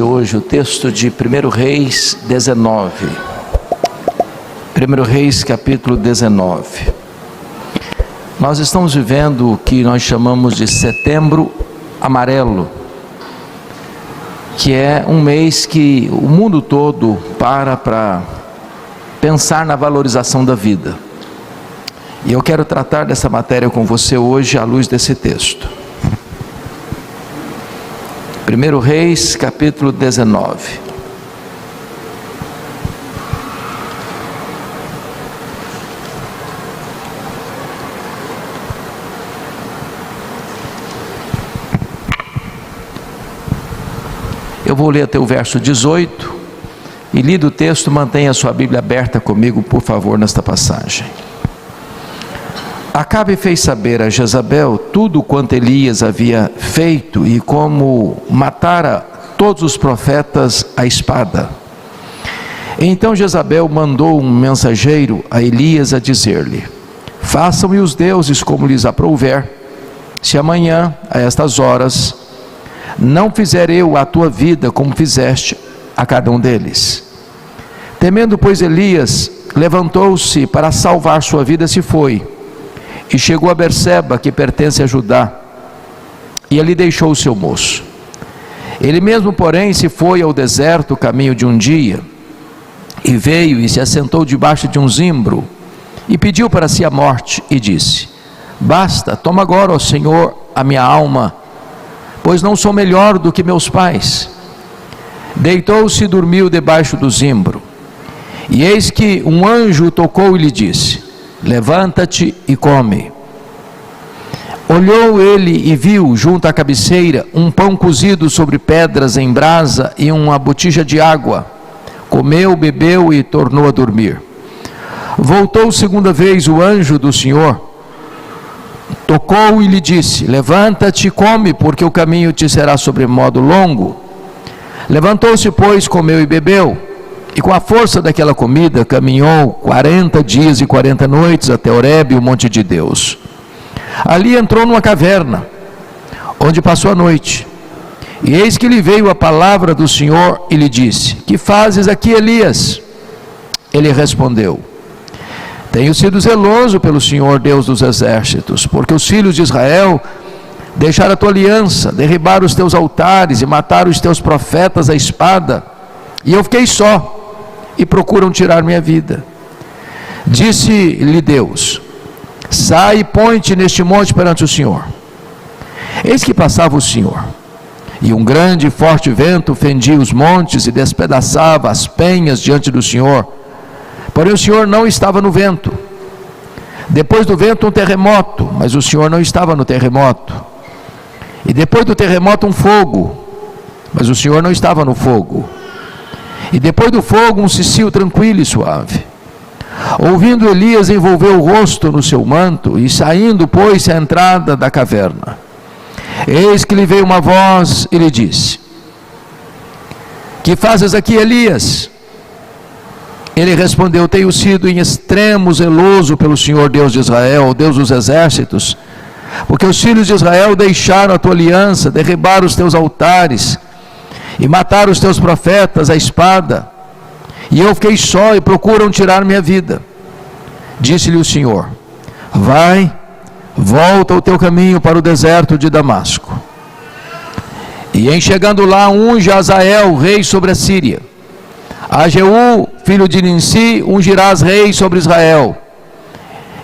Hoje o texto de 1 Reis 19. 1 Reis capítulo 19. Nós estamos vivendo o que nós chamamos de Setembro Amarelo, que é um mês que o mundo todo para pensar na valorização da vida. E eu quero tratar dessa matéria com você hoje à luz desse texto. 1 Reis, capítulo 19. Eu vou ler até o verso 18, e lido o texto, mantenha a sua Bíblia aberta comigo, por favor, nesta passagem. Acabe fez saber a Jezabel tudo quanto Elias havia feito e como matara todos os profetas à espada. Então Jezabel mandou um mensageiro a Elias a dizer-lhe: façam-me os deuses como lhes aprouver, se amanhã, a estas horas, não fizer eu a tua vida como fizeste a cada um deles. Temendo, pois, Elias, levantou-se para salvar sua vida, se foi, e chegou a Berseba, que pertence a Judá, e ali deixou o seu moço. Ele mesmo, porém, se foi ao deserto, caminho de um dia, e veio e se assentou debaixo de um zimbro, e pediu para si a morte, e disse: basta, toma agora, ó Senhor, a minha alma, pois não sou melhor do que meus pais. Deitou-se e dormiu debaixo do zimbro, e eis que um anjo o tocou e lhe disse: levanta-te e come. Olhou ele e viu junto à cabeceira um pão cozido sobre pedras em brasa e uma botija de água. Comeu, bebeu e tornou a dormir. Voltou segunda vez o anjo do Senhor, tocou e lhe disse: levanta-te e come, porque o caminho te será sobremodo longo. Levantou-se, pois, comeu e bebeu, e com a força daquela comida caminhou 40 dias e 40 noites até Horebe, o monte de Deus. Ali entrou numa caverna, onde passou a noite. E eis que lhe veio a palavra do Senhor e lhe disse: que fazes aqui, Elias? Ele respondeu: tenho sido zeloso pelo Senhor Deus dos exércitos, porque os filhos de Israel deixaram a tua aliança, derribaram os teus altares e mataram os teus profetas à espada, e eu fiquei só, e procuram tirar minha vida. Disse-lhe Deus: sai e põe-te neste monte perante o Senhor. Eis que passava o Senhor, e um grande e forte vento fendia os montes e despedaçava as penhas diante do Senhor, porém o Senhor não estava no vento. Depois do vento um terremoto, mas o Senhor não estava no terremoto. E depois do terremoto um fogo, mas o Senhor não estava no fogo. E depois do fogo um cicio tranquilo e suave. Ouvindo, Elias envolveu o rosto no seu manto, e saindo pôs-se à entrada da caverna. Eis que lhe veio uma voz e lhe disse: que fazes aqui, Elias? Ele respondeu: tenho sido em extremo zeloso pelo Senhor Deus de Israel, Deus dos exércitos, porque os filhos de Israel deixaram a tua aliança, derribaram os teus altares e mataram os teus profetas à espada, e eu fiquei só e procuram tirar minha vida. Disse-lhe o Senhor: vai, volta o teu caminho para o deserto de Damasco, e em chegando lá unge Azael, rei sobre a Síria. A Jeú, filho de Ninsi, ungirás rei sobre Israel.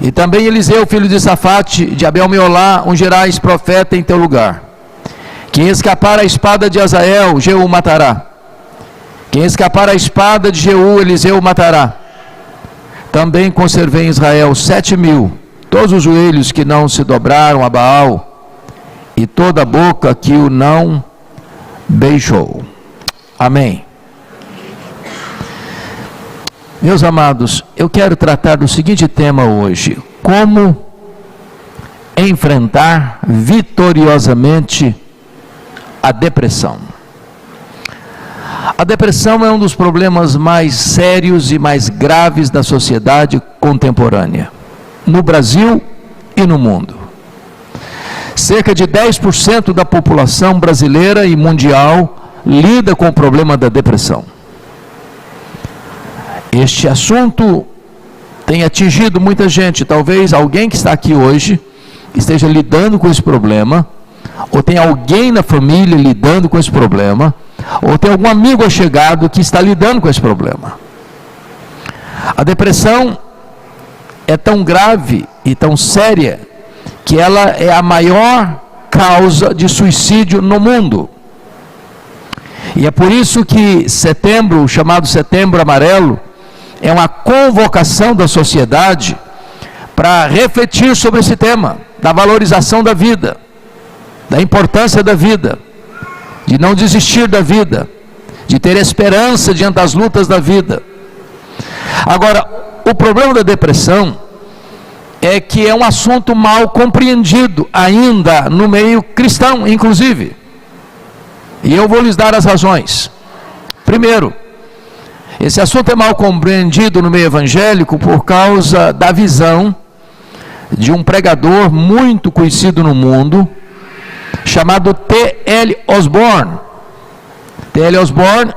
E também Eliseu, filho de Safate, de Abel-Meolá, ungirás profeta em teu lugar. Quem escapar a espada de Azael, Jeú matará. Quem escapar a espada de Jeú, Eliseu matará. Também conservei em Israel 7.000, todos os joelhos que não se dobraram a Baal, e toda a boca que o não beijou. Amém. Meus amados, eu quero tratar do seguinte tema hoje: como enfrentar vitoriosamente a depressão. A depressão é um dos problemas mais sérios e mais graves da sociedade contemporânea, no Brasil e no mundo. Cerca de 10% da população brasileira e mundial lida com o problema da depressão. Este assunto tem atingido muita gente. Talvez alguém que está aqui hoje esteja lidando com esse problema, ou tem alguém na família lidando com esse problema, ou tem algum amigo achegado que está lidando com esse problema. A depressão é tão grave e tão séria que ela é a maior causa de suicídio no mundo. E é por isso que setembro, chamado Setembro Amarelo, é uma convocação da sociedade para refletir sobre esse tema, da valorização da vida, da importância da vida, de não desistir da vida, de ter esperança diante das lutas da vida. Agora, o problema da depressão é que é um assunto mal compreendido ainda no meio cristão, inclusive. E eu vou lhes dar as razões. Primeiro, esse assunto é mal compreendido no meio evangélico por causa da visão de um pregador muito conhecido no mundo, chamado T.L. Osborne. T.L. Osborne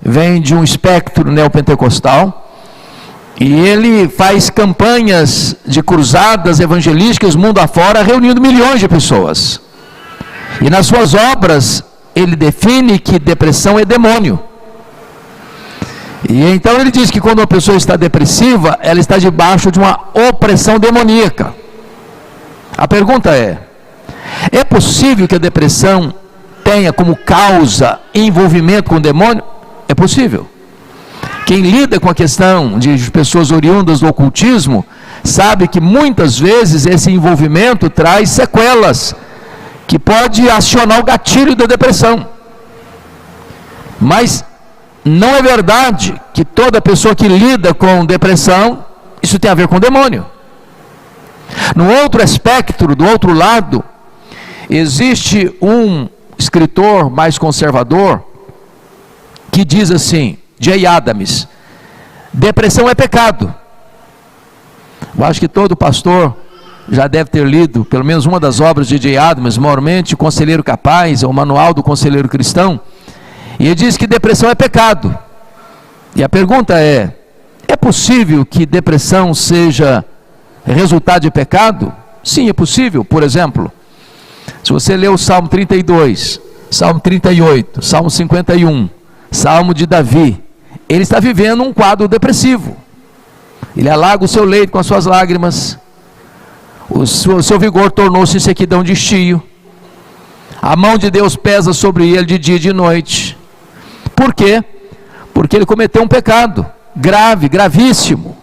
vem de um espectro neopentecostal, e ele faz campanhas de cruzadas evangelísticas mundo afora, reunindo milhões de pessoas. E nas suas obras, ele define que depressão é demônio. E então ele diz que quando uma pessoa está depressiva, ela está debaixo de uma opressão demoníaca. A pergunta é possível que a depressão tenha como causa envolvimento com o demônio? É possível. Quem lida com a questão de pessoas oriundas do ocultismo, sabe que muitas vezes esse envolvimento traz sequelas, que pode acionar o gatilho da depressão. Mas não é verdade que toda pessoa que lida com depressão, isso tem a ver com o demônio. No outro espectro, do outro lado, existe um escritor mais conservador, que diz assim, Jay Adams: depressão é pecado. Eu acho que todo pastor já deve ter lido pelo menos uma das obras de Jay Adams, maiormente Conselheiro Capaz, ou o Manual do Conselheiro Cristão, e ele diz que depressão é pecado. E a pergunta é possível que depressão seja resultado de pecado? Sim, é possível. Por exemplo, se você ler o Salmo 32, Salmo 38, Salmo 51, Salmo de Davi, ele está vivendo um quadro depressivo. Ele alaga o seu leito com as suas lágrimas, o seu vigor tornou-se em sequidão de estio, a mão de Deus pesa sobre ele de dia e de noite. Por quê? Porque ele cometeu um pecado grave, gravíssimo.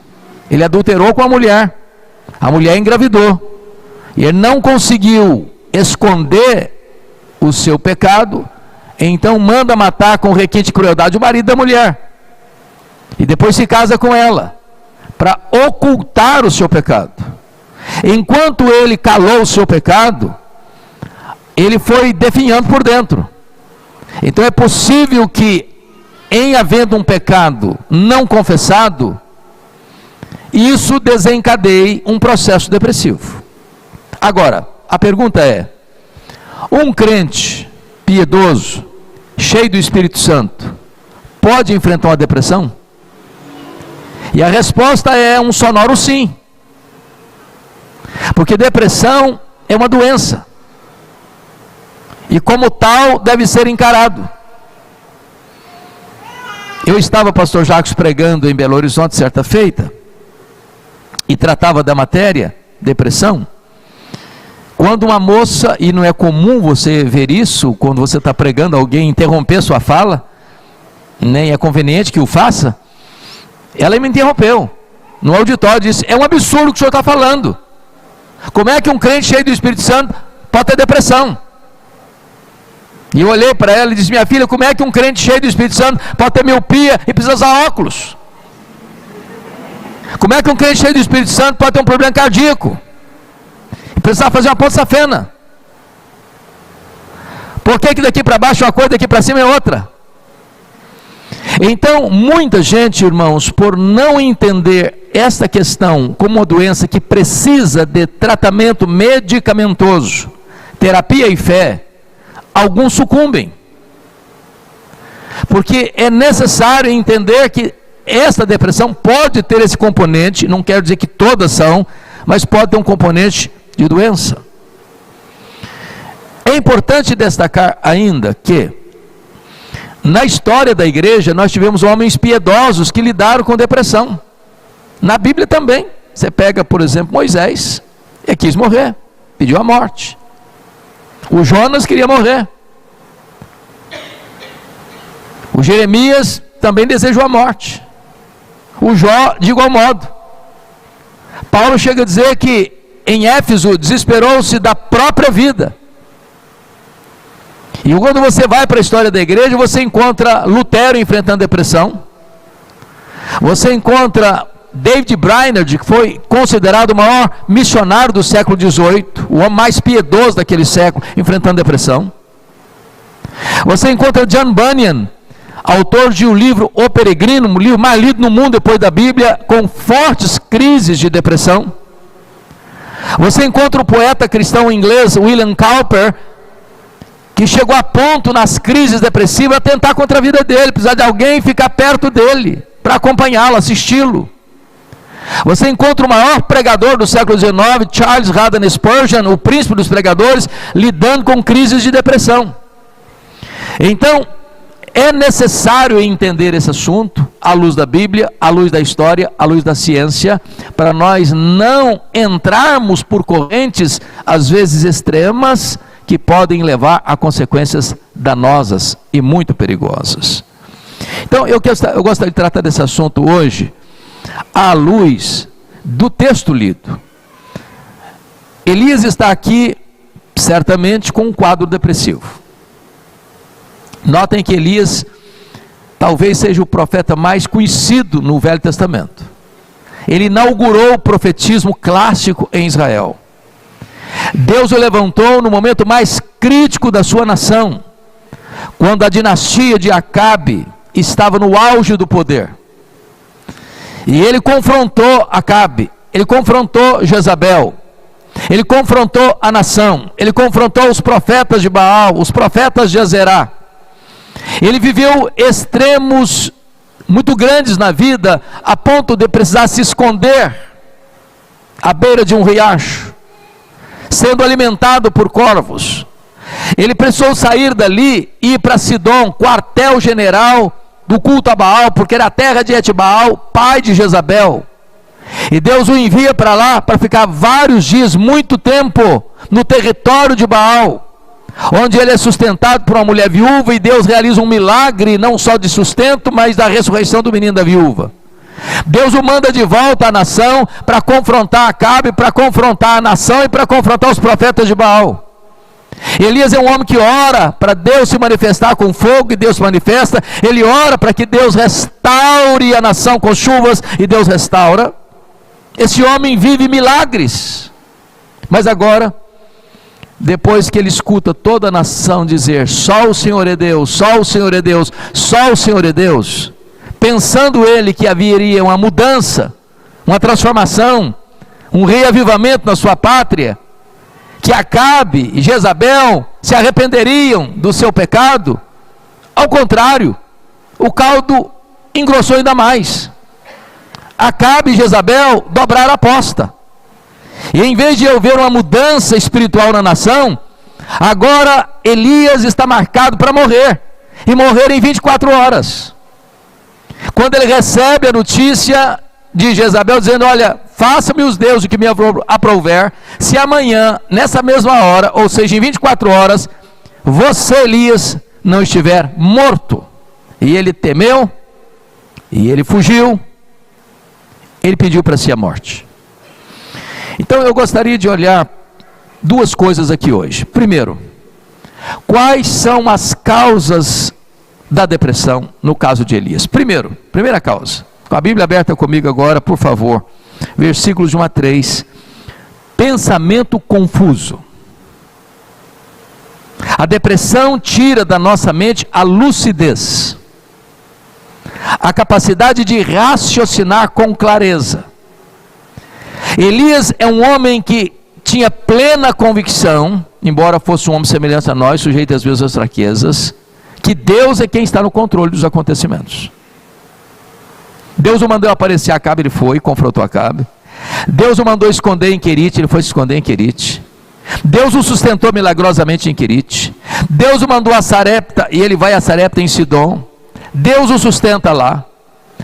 Ele adulterou com a mulher engravidou, e ele não conseguiu esconder o seu pecado, então manda matar com requinte e crueldade o marido da mulher, e depois se casa com ela, para ocultar o seu pecado. Enquanto ele calou o seu pecado, ele foi definhando por dentro. Então é possível que, em havendo um pecado não confessado, isso desencadeie um processo depressivo. Agora, a pergunta é: um crente piedoso, cheio do Espírito Santo, pode enfrentar uma depressão? E a resposta é um sonoro sim. Porque depressão é uma doença, e como tal deve ser encarado. Eu estava, pastor Jacques, pregando em Belo Horizonte certa feita, e tratava da matéria, depressão, quando uma moça, e não é comum você ver isso, quando você está pregando, alguém interromper sua fala, nem é conveniente que o faça, ela me interrompeu, no auditório, disse: é um absurdo o que o senhor está falando, como é que um crente cheio do Espírito Santo pode ter depressão? E eu olhei para ela e disse: minha filha, como é que um crente cheio do Espírito Santo pode ter miopia e precisa usar óculos? Como é que um crente cheio do Espírito Santo pode ter um problema cardíaco e precisar fazer uma ponte safena? Por que daqui para baixo é uma coisa, daqui para cima é outra? Então, muita gente, irmãos, por não entender esta questão como uma doença que precisa de tratamento medicamentoso, terapia e fé, alguns sucumbem. Porque é necessário entender que esta depressão pode ter esse componente, não quero dizer que todas são, mas pode ter um componente de doença. É importante destacar ainda que, na história da igreja, nós tivemos homens piedosos que lidaram com depressão. Na Bíblia também. Você pega, por exemplo, Moisés, ele quis morrer, pediu a morte. O Jonas queria morrer. O Jeremias também desejou a morte. O Jó, de igual modo. Paulo chega a dizer que em Éfeso desesperou-se da própria vida. E quando você vai para a história da igreja, você encontra Lutero enfrentando depressão. Você encontra David Brainerd, que foi considerado o maior missionário do século XVIII, o homem mais piedoso daquele século, enfrentando depressão. Você encontra John Bunyan, autor de um livro O Peregrino, um livro mais lido no mundo depois da Bíblia, com fortes crises de depressão. Você encontra o poeta cristão inglês William Cowper, que chegou a ponto nas crises depressivas a tentar contra a vida dele, precisar de alguém ficar perto dele, para acompanhá-lo, assisti-lo. Você encontra o maior pregador do século XIX, Charles Haddon Spurgeon, o príncipe dos pregadores, lidando com crises de depressão. Então, é necessário entender esse assunto à luz da Bíblia, à luz da história, à luz da ciência, para nós não entrarmos por correntes, às vezes extremas, que podem levar a consequências danosas e muito perigosas. Então, eu gostaria de tratar desse assunto hoje, à luz do texto lido. Elias está aqui, certamente, com um quadro depressivo. Notem que Elias talvez seja o profeta mais conhecido no Velho Testamento. Ele inaugurou o profetismo clássico em Israel. Deus o levantou no momento mais crítico da sua nação, quando a dinastia de Acabe estava no auge do poder. E ele confrontou Acabe, ele confrontou Jezabel, ele confrontou a nação, ele confrontou os profetas de Baal, os profetas de Azerá. Ele viveu extremos muito grandes na vida, a ponto de precisar se esconder à beira de um riacho, sendo alimentado por corvos. Ele precisou sair dali e ir para Sidom, quartel-general do culto a Baal, porque era a terra de Etbaal, pai de Jezabel. E Deus o envia para lá, para ficar vários dias, muito tempo, no território de Baal, onde ele é sustentado por uma mulher viúva, e Deus realiza um milagre, não só de sustento, mas da ressurreição do menino da viúva. Deus o manda de volta à nação, para confrontar Acabe, para confrontar a nação, e para confrontar os profetas de Baal. Elias é um homem que ora para Deus se manifestar com fogo, e Deus se manifesta. Ele ora para que Deus restaure a nação com chuvas, e Deus restaura. Esse homem vive milagres. Mas agora, depois que ele escuta toda a nação dizer: só o Senhor é Deus, só o Senhor é Deus, só o Senhor é Deus, pensando ele que haveria uma mudança, uma transformação, um reavivamento na sua pátria, que Acabe e Jezabel se arrependeriam do seu pecado, ao contrário, o caldo engrossou ainda mais. Acabe e Jezabel dobraram a aposta, e em vez de haver uma mudança espiritual na nação, agora Elias está marcado para morrer, e morrer em 24 horas. Quando ele recebe a notícia de Jezabel dizendo: olha, faça-me os deuses o que me aprouver, se amanhã, nessa mesma hora, ou seja, em 24 horas, você, Elias, não estiver morto. E ele temeu, e ele fugiu, ele pediu para si a morte. Então eu gostaria de olhar duas coisas aqui hoje. Primeiro, quais são as causas da depressão no caso de Elias? Primeira causa, com a Bíblia aberta comigo agora, por favor, versículos de 1 a 3, pensamento confuso. A depressão tira da nossa mente a lucidez, a capacidade de raciocinar com clareza. Elias é um homem que tinha plena convicção, embora fosse um homem semelhante a nós, sujeito às mesmas fraquezas, que Deus é quem está no controle dos acontecimentos. Deus o mandou aparecer a Acabe, ele foi e confrontou Acabe. Deus o mandou esconder em Querite, ele foi se esconder em Querite. Deus o sustentou milagrosamente em Querite. Deus o mandou a Sarepta e ele vai a Sarepta em Sidom. Deus o sustenta lá.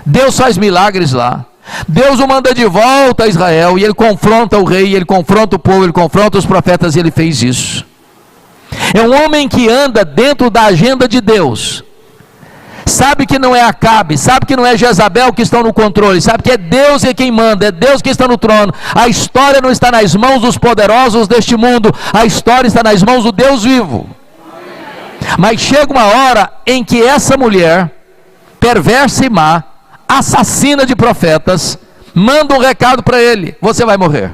Deus faz milagres lá. Deus o manda de volta a Israel e ele confronta o rei, ele confronta o povo, ele confronta os profetas e ele fez isso. É um homem que anda dentro da agenda de Deus. Sabe que não é Acabe, sabe que não é Jezabel que estão no controle, sabe que é Deus quem manda, é Deus que está no trono. A história não está nas mãos dos poderosos deste mundo, a história está nas mãos do Deus vivo. Mas chega uma hora em que essa mulher, perversa e má, assassina de profetas, manda um recado para ele: você vai morrer.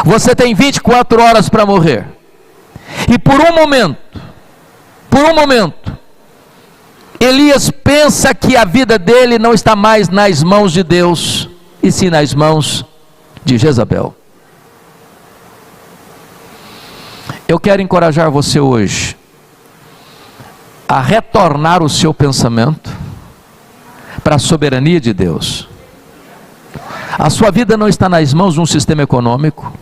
Você tem 24 horas para morrer. E por um momento, Elias pensa que a vida dele não está mais nas mãos de Deus, e sim nas mãos de Jezabel. Eu quero encorajar você hoje a retornar o seu pensamento para a soberania de Deus. A sua vida não está nas mãos de um sistema econômico,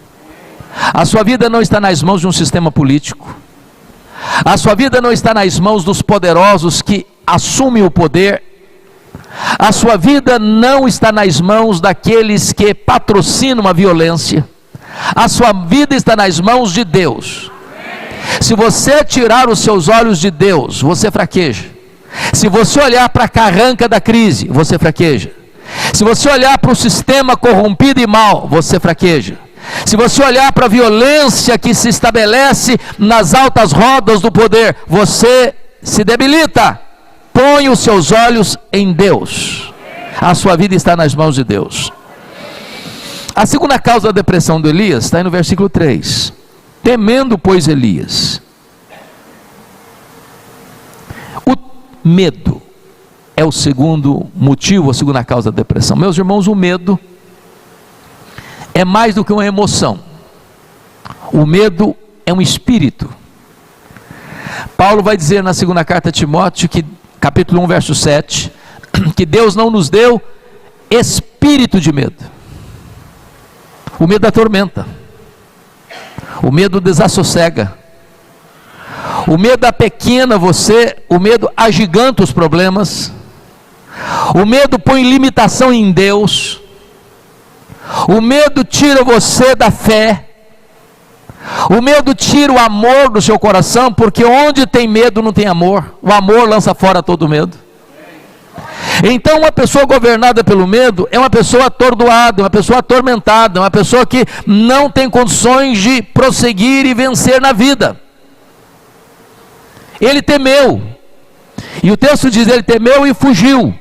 a sua vida não está nas mãos de um sistema político, a sua vida não está nas mãos dos poderosos que assumem o poder, a sua vida não está nas mãos daqueles que patrocinam a violência, a sua vida está nas mãos de Deus. Se você tirar os seus olhos de Deus, você fraqueja. Se você olhar para a carranca da crise, você fraqueja. Se você olhar para o sistema corrompido e mau, você fraqueja. Se você olhar para a violência que se estabelece nas altas rodas do poder, você se debilita. Põe os seus olhos em Deus. A sua vida está nas mãos de Deus. A segunda causa da depressão de Elias está aí no versículo 3. Temendo, pois, Elias. O medo é o segundo motivo, a segunda causa da depressão. Meus irmãos, o medo é mais do que uma emoção. O medo é um espírito. Paulo vai dizer na segunda carta a Timóteo, que, capítulo 1, verso 7, que Deus não nos deu espírito de medo. O medo atormenta. O medo desassossega. O medo apequena você, o medo agiganta os problemas. O medo põe limitação em Deus. O medo tira você da fé. O medo tira o amor do seu coração, porque onde tem medo não tem amor. O amor lança fora todo medo. Então uma pessoa governada pelo medo é uma pessoa atordoada, uma pessoa atormentada, uma pessoa que não tem condições de prosseguir e vencer na vida. Ele temeu, e o texto diz: ele temeu e fugiu,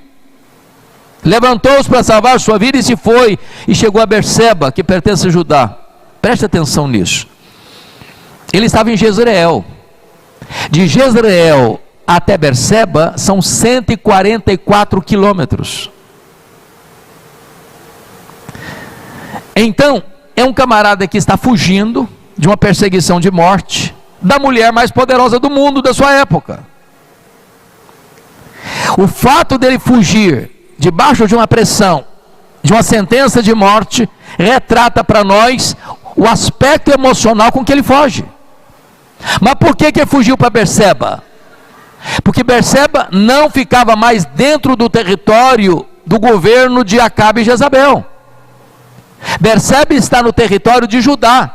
levantou-se para salvar sua vida e se foi, e chegou a Berseba, que pertence a Judá. Preste atenção nisso. Ele estava em Jezreel. De Jezreel até Berseba são 144 quilômetros. Então, é um camarada que está fugindo de uma perseguição de morte da mulher mais poderosa do mundo da sua época. O fato dele fugir debaixo de uma pressão, de uma sentença de morte, retrata para nós o aspecto emocional com que ele foge. Mas por que ele fugiu para Berseba? Porque Berseba não ficava mais dentro do território do governo de Acabe e Jezabel. Berseba está no território de Judá.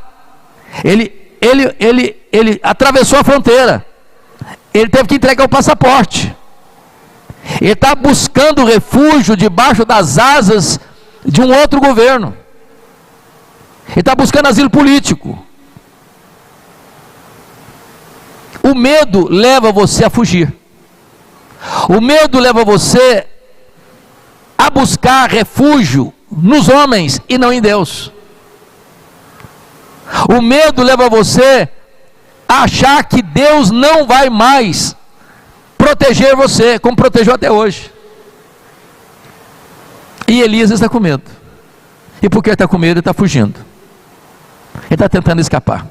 Ele atravessou a fronteira. Ele teve que entregar o passaporte. Ele está buscando refúgio debaixo das asas de um outro governo. Ele está buscando asilo político. O medo leva você a fugir. O medo leva você a buscar refúgio nos homens e não em Deus. O medo leva você a achar que Deus não vai mais proteger você, como protegeu até hoje. E Elias está com medo. E porque ele está com medo, ele está fugindo. Ele está tentando escapar.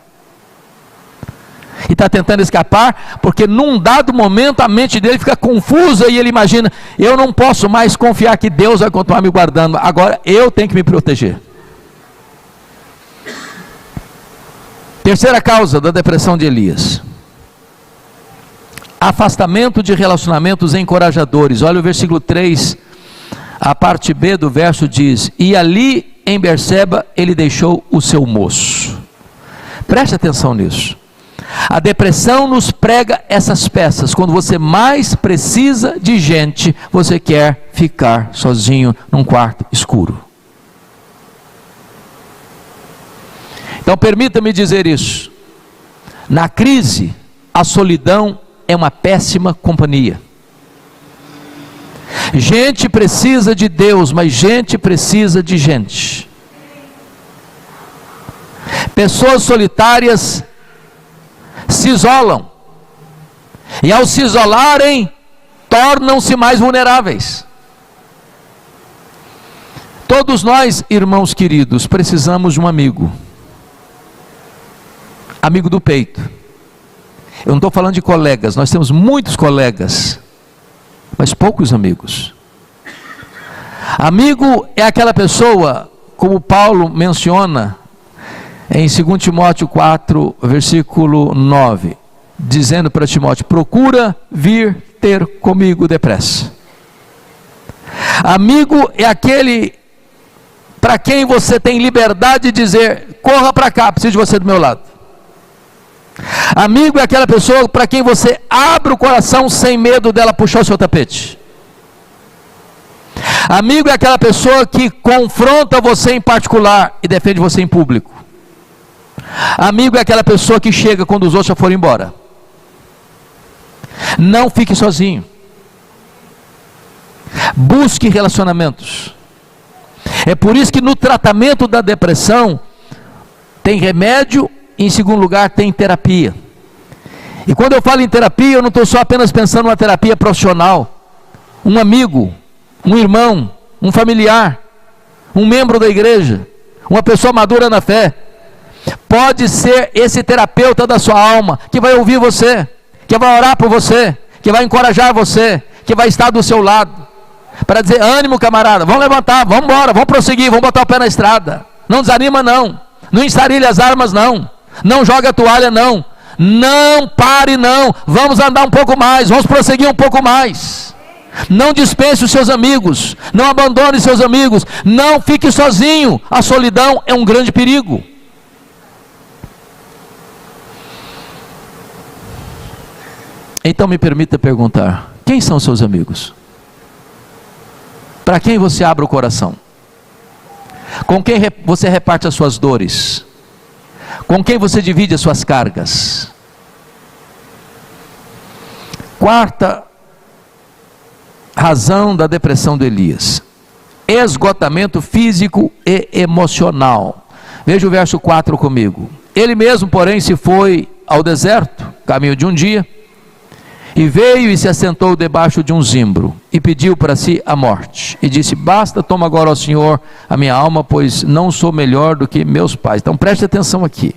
E está tentando escapar, porque num dado momento a mente dele fica confusa e ele imagina: eu não posso mais confiar que Deus vai continuar me guardando, agora eu tenho que me proteger. Terceira causa da depressão de Elias: afastamento de relacionamentos encorajadores. Olha o versículo 3, a parte B do verso diz: e ali em Berseba ele deixou o seu moço. Preste atenção nisso. A depressão nos prega essas peças. Quando você mais precisa de gente, você quer ficar sozinho num quarto escuro. Então permita-me dizer isso: na crise, a solidão é uma péssima companhia. Gente precisa de Deus, mas gente precisa de gente. Pessoas solitárias se isolam, e ao se isolarem, tornam-se mais vulneráveis. Todos nós, irmãos queridos, precisamos de um amigo. Amigo do peito. Eu não estou falando de colegas, nós temos muitos colegas, mas poucos amigos. Amigo é aquela pessoa, como Paulo menciona em 2 Timóteo 4, versículo 9, dizendo para Timóteo: procura vir ter comigo depressa. Amigo é aquele para quem você tem liberdade de dizer: corra para cá, preciso de você do meu lado. Amigo é aquela pessoa para quem você abre o coração sem medo dela puxar o seu tapete. Amigo é aquela pessoa que confronta você em particular e defende você em público. Amigo é aquela pessoa que chega quando os outros já foram embora. Não fique sozinho. Busque relacionamentos. É por isso que no tratamento da depressão tem remédio, e em segundo lugar tem terapia. E quando eu falo em terapia, eu não estou só apenas pensando numa terapia profissional. Um amigo, um irmão, um familiar, um membro da igreja, uma pessoa madura na fé, pode ser esse terapeuta da sua alma, que vai ouvir você, que vai orar por você, que vai encorajar você, que vai estar do seu lado, para dizer: ânimo, camarada, vamos levantar, vamos embora, vamos prosseguir, vamos botar o pé na estrada, não desanima não, não estarilha as armas não, não joga a toalha não, não pare não, vamos andar um pouco mais, vamos prosseguir um pouco mais. Não dispense os seus amigos, não abandone seus amigos, não fique sozinho. A solidão é um grande perigo. Então me permita perguntar: quem são seus amigos? Para quem você abre o coração? Com quem você reparte as suas dores? Com quem você divide as suas cargas? Quarta razão da depressão de Elias: esgotamento físico e emocional. Veja o verso 4 comigo. Ele mesmo, porém, se foi ao deserto, caminho de um dia, e veio e se assentou debaixo de um zimbro, e pediu para si a morte, e disse: basta, toma agora, ó Senhor, a minha alma, pois não sou melhor do que meus pais. Então preste atenção aqui.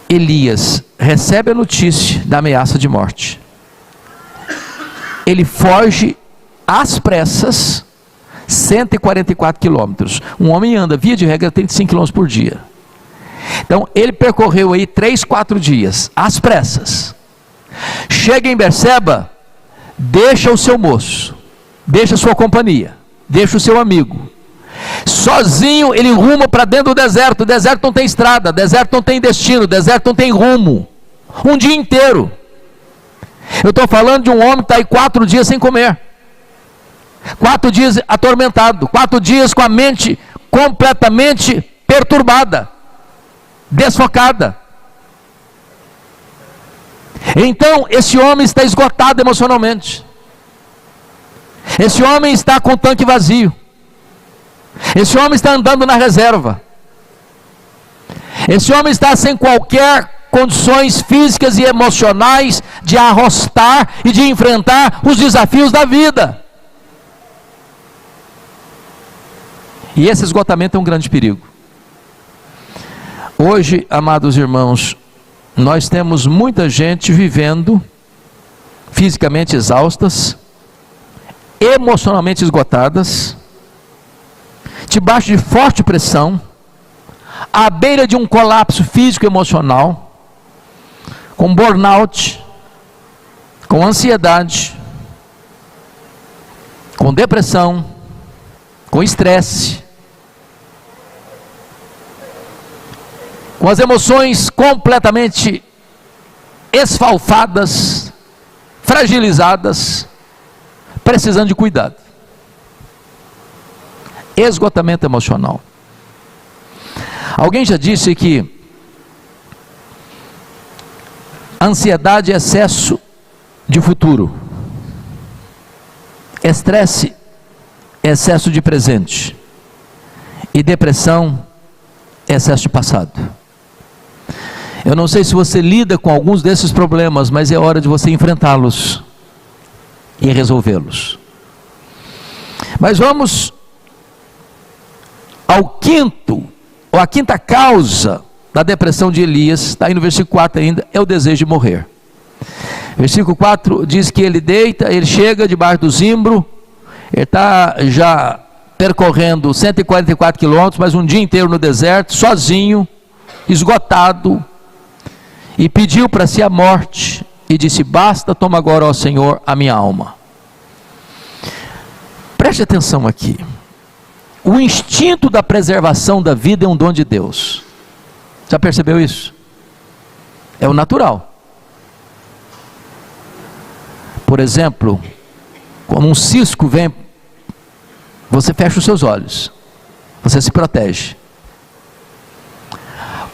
Elias recebe a notícia da ameaça de morte. Ele foge às pressas, 144 quilômetros. Um homem anda, via de regra, 35 quilômetros por dia. Então ele percorreu aí 3, 4 dias, às pressas. Chega em Berseba, deixa o seu moço, deixa a sua companhia, deixa o seu amigo. Sozinho ele ruma para dentro do deserto. O deserto não tem estrada, o deserto não tem destino, o deserto não tem rumo. Um dia inteiro. Eu estou falando de um homem que está aí 4 dias sem comer, 4 dias atormentado, 4 dias com a mente completamente perturbada, desfocada. Então esse homem está esgotado emocionalmente. Esse homem está com o tanque vazio. Esse homem está andando na reserva. Esse homem está sem qualquer condições físicas e emocionais de arrostar e de enfrentar os desafios da vida. E esse esgotamento é um grande perigo. Hoje, amados irmãos, nós temos muita gente vivendo fisicamente exaustas, emocionalmente esgotadas, debaixo de forte pressão, à beira de um colapso físico e emocional, com burnout, com ansiedade, com depressão, com estresse, com as emoções completamente esfalfadas, fragilizadas, precisando de cuidado. Esgotamento emocional. Alguém já disse que ansiedade é excesso de futuro, estresse é excesso de presente, e depressão é excesso de passado. Eu não sei se você lida com alguns desses problemas, mas é hora de você enfrentá-los e resolvê-los. Mas vamos ao a quinta causa da depressão de Elias, está aí no versículo 4 ainda, é o desejo de morrer. Versículo 4 diz que ele deita, ele chega debaixo do zimbro, ele está já percorrendo 144 quilômetros, mas um dia inteiro no deserto, sozinho, esgotado, e pediu para si a morte, e disse: basta, toma agora, ó Senhor, a minha alma. Preste atenção aqui. O instinto da preservação da vida é um dom de Deus. Já percebeu isso? É o natural. Por exemplo, quando um cisco vem, você fecha os seus olhos, você se protege.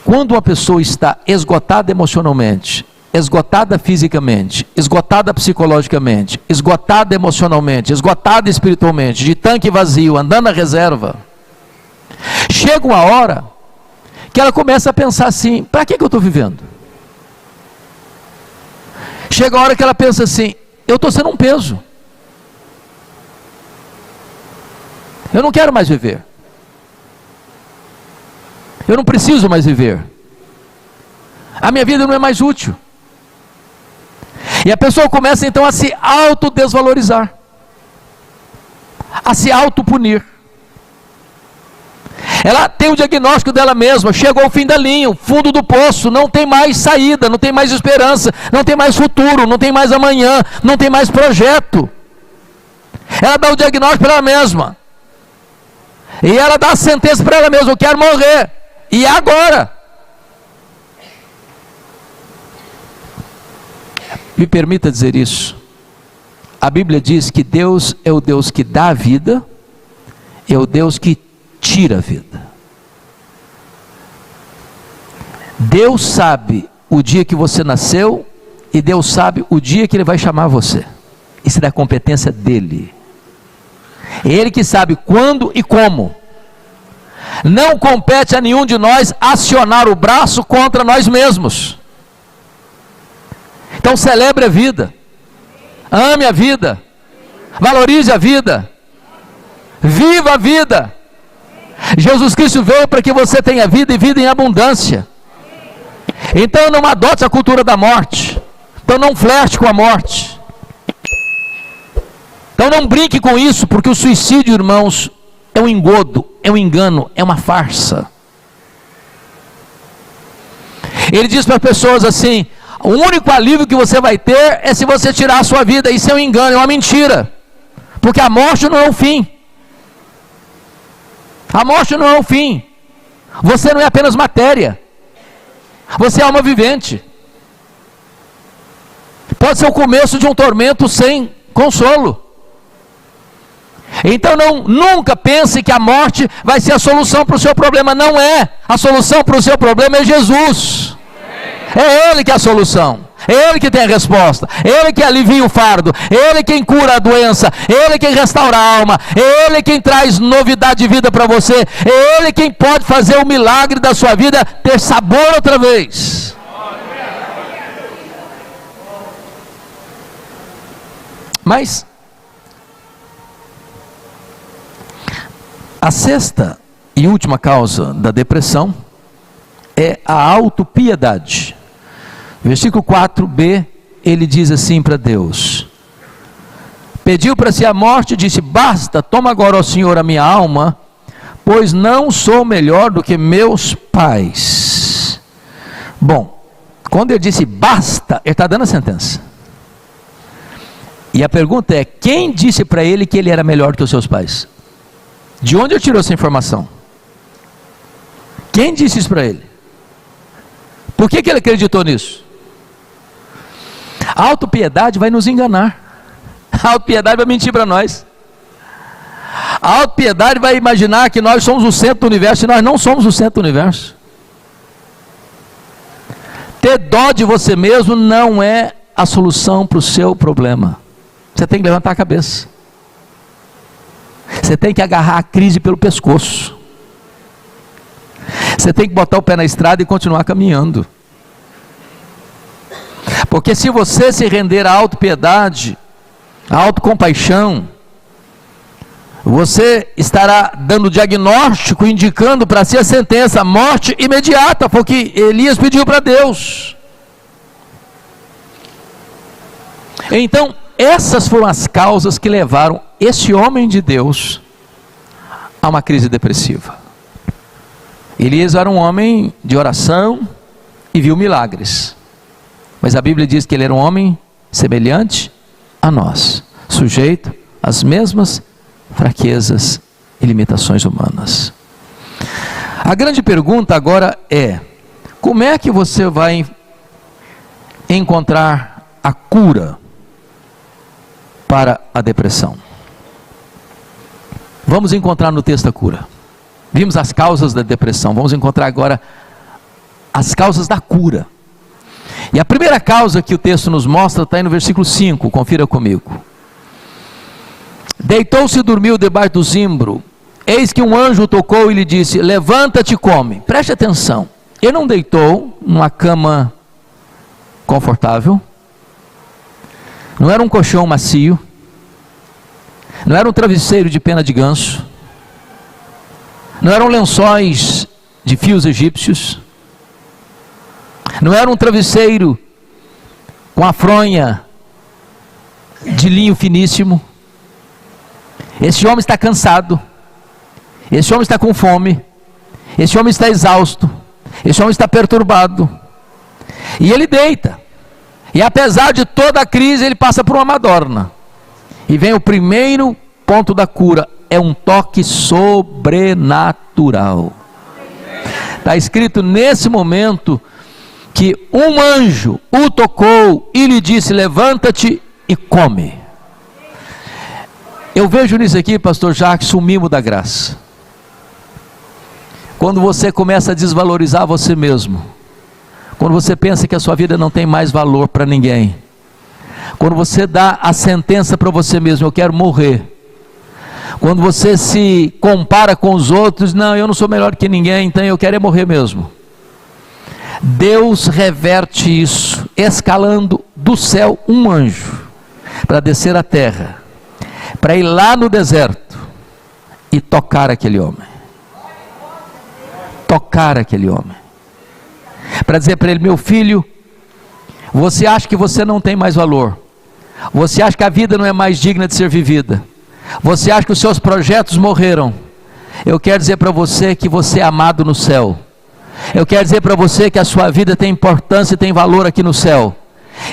Quando uma pessoa está esgotada emocionalmente, esgotada fisicamente, esgotada psicologicamente, esgotada emocionalmente, esgotada espiritualmente, de tanque vazio, andando na reserva, chega uma hora que ela começa a pensar assim: para que eu estou vivendo? Chega a hora que ela pensa assim: eu estou sendo um peso, eu não quero mais viver, eu não preciso mais viver, a minha vida não é mais útil. E a pessoa começa então a se autodesvalorizar, a se autopunir. Ela tem o diagnóstico dela mesma: chegou ao fim da linha, o fundo do poço, não tem mais saída, não tem mais esperança, não tem mais futuro, não tem mais amanhã, não tem mais projeto. Ela dá o diagnóstico para ela mesma, e ela dá a sentença para ela mesma: eu quero morrer, e é agora. Me permita dizer isso. A Bíblia diz que Deus é o Deus que dá a vida, é o Deus que tira a vida. Deus sabe o dia que você nasceu, e Deus sabe o dia que Ele vai chamar você. Isso é da competência dEle. É Ele que sabe quando e como. Não compete a nenhum de nós acionar o braço contra nós mesmos. Então celebre a vida, ame a vida, valorize a vida, viva a vida. Jesus Cristo veio para que você tenha vida, e vida em abundância. Então não adote a cultura da morte, então não flerte com a morte, então não brinque com isso, porque o suicídio, irmãos, é um engodo, é um engano, é uma farsa. Ele diz para as pessoas assim: o único alívio que você vai ter é se você tirar a sua vida. Isso é um engano, é uma mentira, porque a morte não é o fim. A morte não é o fim. Você não é apenas matéria, você é alma vivente. Pode ser o começo de um tormento sem consolo. Então nunca pense que a morte vai ser a solução para o seu problema. Não é. A solução para o seu problema é Jesus. É Ele que é a solução, é Ele que tem a resposta, é Ele que alivia o fardo, é Ele quem cura a doença, é Ele quem restaura a alma, é Ele quem traz novidade de vida para você, é Ele quem pode fazer o milagre da sua vida ter sabor outra vez. Mas a sexta e última causa da depressão é a autopiedade. Versículo 4b, ele diz assim para Deus: pediu para si a morte e disse: basta, toma agora, ó Senhor, a minha alma, pois não sou melhor do que meus pais. Bom, quando ele disse basta, ele está dando a sentença. E a pergunta é: quem disse para ele que ele era melhor que os seus pais? De onde ele tirou essa informação? Quem disse isso para ele? Por que ele acreditou nisso? A autopiedade vai nos enganar. A autopiedade vai mentir para nós. A autopiedade vai imaginar que nós somos o centro do universo, e nós não somos o centro do universo. Ter dó de você mesmo não é a solução para o seu problema. Você tem que levantar a cabeça. Você tem que agarrar a crise pelo pescoço. Você tem que botar o pé na estrada e continuar caminhando. Porque se você se render à autopiedade, à autocompaixão, você estará dando diagnóstico, indicando para si a sentença, a morte imediata, foi o que Elias pediu para Deus. Então, essas foram as causas que levaram esse homem de Deus a uma crise depressiva. Elias era um homem de oração e viu milagres, mas a Bíblia diz que ele era um homem semelhante a nós, sujeito às mesmas fraquezas e limitações humanas. A grande pergunta agora é: como é que você vai encontrar a cura para a depressão? Vamos encontrar no texto a cura. Vimos as causas da depressão, vamos encontrar agora as causas da cura. E a primeira causa que o texto nos mostra está aí no versículo 5, confira comigo. Deitou-se e dormiu debaixo do zimbro, eis que um anjo tocou e lhe disse: levanta-te e come. Preste atenção, ele não deitou numa cama confortável, não era um colchão macio, não era um travesseiro de pena de ganso, não eram lençóis de fios egípcios, não era um travesseiro com a fronha de linho finíssimo. Esse homem está cansado, esse homem está com fome, esse homem está exausto, esse homem está perturbado, e ele deita, e apesar de toda a crise, ele passa por uma madorna, e vem o primeiro ponto da cura, é um toque sobrenatural. Está escrito nesse momento, que um anjo o tocou e lhe disse: levanta-te e come. Eu vejo nisso aqui, pastor Jacques, um mimo da graça. Quando você começa a desvalorizar você mesmo, quando você pensa que a sua vida não tem mais valor para ninguém, quando você dá a sentença para você mesmo: eu quero morrer, quando você se compara com os outros, não, eu não sou melhor que ninguém, então eu quero é morrer mesmo. Deus reverte isso, escalando do céu um anjo, para descer à terra, para ir lá no deserto, e tocar aquele homem, para dizer para ele: meu filho, você acha que você não tem mais valor, você acha que a vida não é mais digna de ser vivida, você acha que os seus projetos morreram, eu quero dizer para você que você é amado no céu, eu quero dizer para você que a sua vida tem importância e tem valor aqui no céu,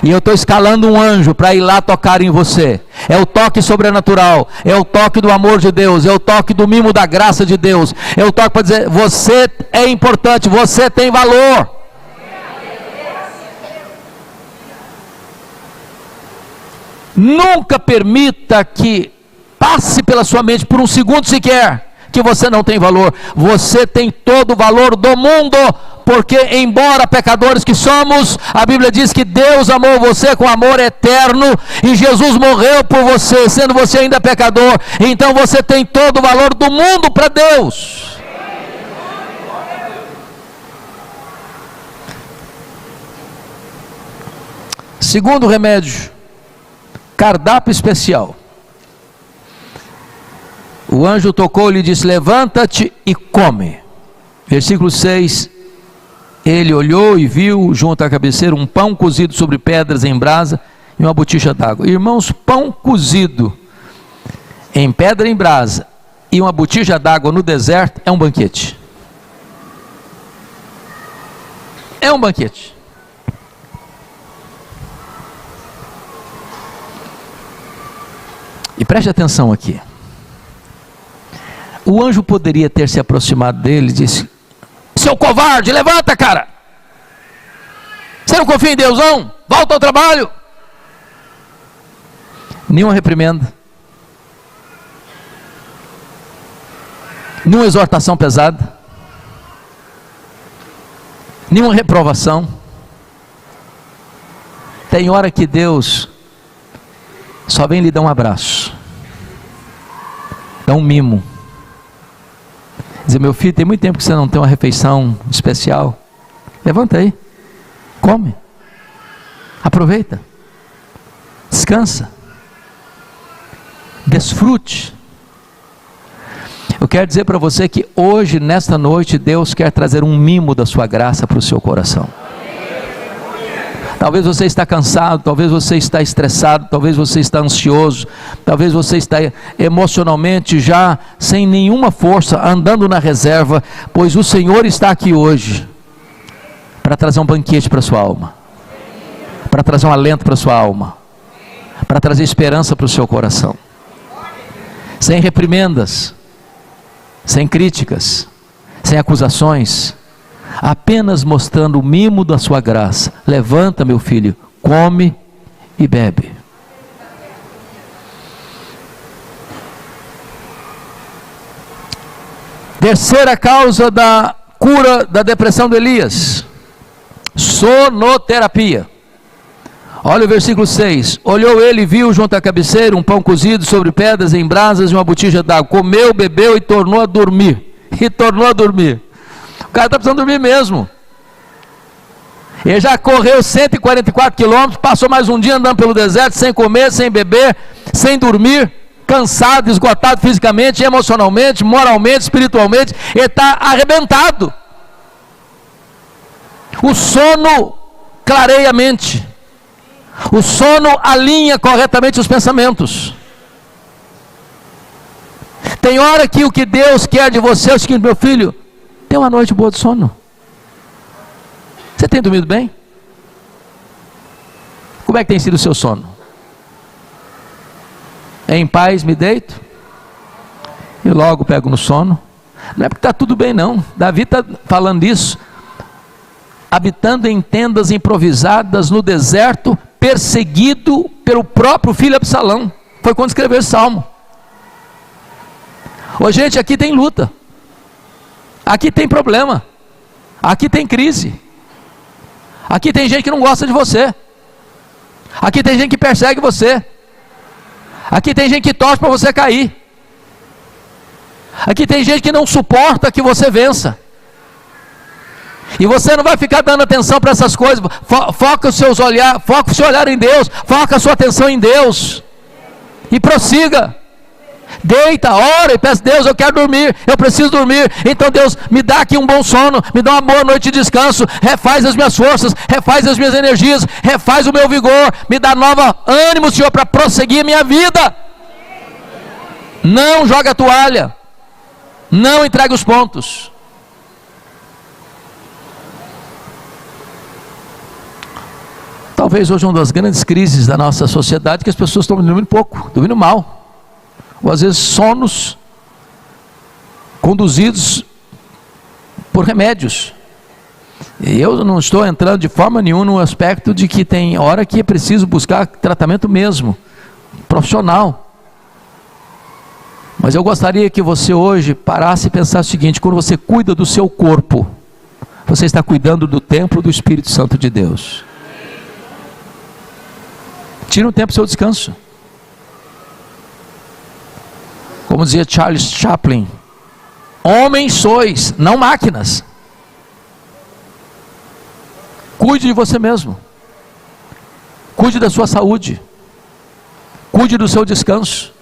e eu estou escalando um anjo para ir lá tocar em você. É o toque sobrenatural, é o toque do amor de Deus, é o toque do mimo da graça de Deus, é o toque para dizer: você é importante, você tem valor. Nunca permita que passe pela sua mente por um segundo sequer que você não tem valor. Você tem todo o valor do mundo, porque embora pecadores que somos, a Bíblia diz que Deus amou você com amor eterno, e Jesus morreu por você, sendo você ainda pecador. Então você tem todo o valor do mundo para Deus. Segundo remédio, cardápio especial. O anjo tocou e lhe disse: levanta-te e come. Versículo 6, ele olhou e viu junto à cabeceira um pão cozido sobre pedras em brasa e uma botija d'água. Irmãos, pão cozido em pedra em brasa e uma botija d'água no deserto é um banquete. É um banquete. E preste atenção aqui. O anjo poderia ter se aproximado dele e disse: seu covarde, levanta, cara! Você não confia em Deus, não? Volta ao trabalho! Nenhuma reprimenda, nenhuma exortação pesada, nenhuma reprovação. Tem hora que Deus só vem lhe dar um abraço, dá um mimo, dizer: meu filho, tem muito tempo que você não tem uma refeição especial, levanta aí, come, aproveita, descansa, desfrute. Eu quero dizer para você que hoje, nesta noite, Deus quer trazer um mimo da sua graça para o seu coração. Talvez você está cansado, talvez você está estressado, talvez você está ansioso, talvez você está emocionalmente já sem nenhuma força, andando na reserva, pois o Senhor está aqui hoje para trazer um banquete para a sua alma, para trazer um alento para a sua alma, para trazer esperança para o seu coração, sem reprimendas, sem críticas, sem acusações, apenas mostrando o mimo da sua graça. Levanta, meu filho, come e bebe. Terceira causa da cura da depressão de Elias: sonoterapia. Olha o versículo 6. Olhou ele e viu junto à cabeceira um pão cozido sobre pedras em brasas e uma botija d'água. Comeu, bebeu e tornou a dormir. O cara está precisando dormir mesmo. Ele já correu 144 quilômetros, passou mais um dia andando pelo deserto, sem comer, sem beber, sem dormir, cansado, esgotado fisicamente, emocionalmente, moralmente, espiritualmente. Ele está arrebentado. O sono clareia a mente. O sono alinha corretamente os pensamentos. Tem hora que o que Deus quer de você é o seguinte: meu filho, tem uma noite boa de sono. Você tem dormido bem? Como é que tem sido o seu sono? Em paz me deito e logo pego no sono. Não é porque está tudo bem, não. Davi está falando isso, habitando em tendas improvisadas no deserto, perseguido pelo próprio filho Absalão. Foi quando escreveu esse salmo. Ô gente, aqui tem luta, aqui tem problema, aqui tem crise, aqui tem gente que não gosta de você, aqui tem gente que persegue você, aqui tem gente que torce para você cair, aqui tem gente que não suporta que você vença. E você não vai ficar dando atenção para essas coisas. Foca o seu olhar em Deus, foca a sua atenção em Deus e prossiga. Deita, ora e peça: Deus, eu quero dormir, eu preciso dormir. Então Deus, me dá aqui um bom sono, me dá uma boa noite de descanso, refaz as minhas forças, refaz as minhas energias, refaz o meu vigor, me dá novo ânimo, Senhor, para prosseguir a minha vida. Não joga a toalha, não entregue os pontos. Talvez hoje uma das grandes crises da nossa sociedade é que as pessoas estão dormindo pouco, dormindo mal, ou às vezes sonos conduzidos por remédios. E eu não estou entrando de forma nenhuma no aspecto de que tem hora que é preciso buscar tratamento mesmo, profissional. Mas eu gostaria que você hoje parasse e pensasse o seguinte: quando você cuida do seu corpo, você está cuidando do templo do Espírito Santo de Deus. Tira um tempo para o seu descanso. Como dizia Charles Chaplin: homens sois, não máquinas. Cuide de você mesmo. Cuide da sua saúde. Cuide do seu descanso.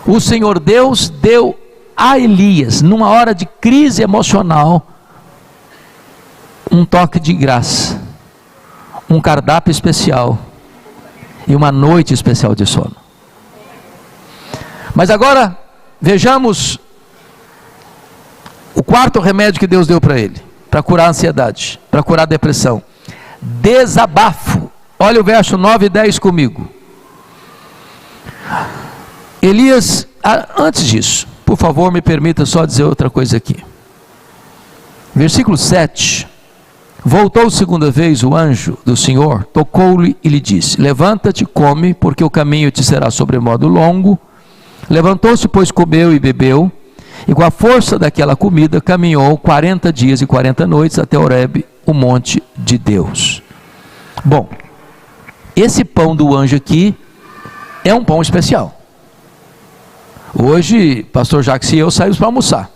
O Senhor Deus deu a Elias, numa hora de crise emocional, um toque de graça, um cardápio especial e uma noite especial de sono. Mas agora vejamos o quarto remédio que Deus deu para ele, para curar a ansiedade, para curar a depressão: desabafo. Olha o verso 9 e 10 comigo. Elias, antes disso, por favor, me permita só dizer outra coisa aqui. Versículo 7. Voltou segunda vez o anjo do Senhor, tocou-lhe e lhe disse: levanta-te, come, porque o caminho te será sobremodo longo. Levantou-se, pois comeu e bebeu, e com a força daquela comida caminhou 40 dias e 40 noites até Horebe, o monte de Deus. Bom, esse pão do anjo aqui é um pão especial. Hoje, pastor Jacques e eu saímos para almoçar.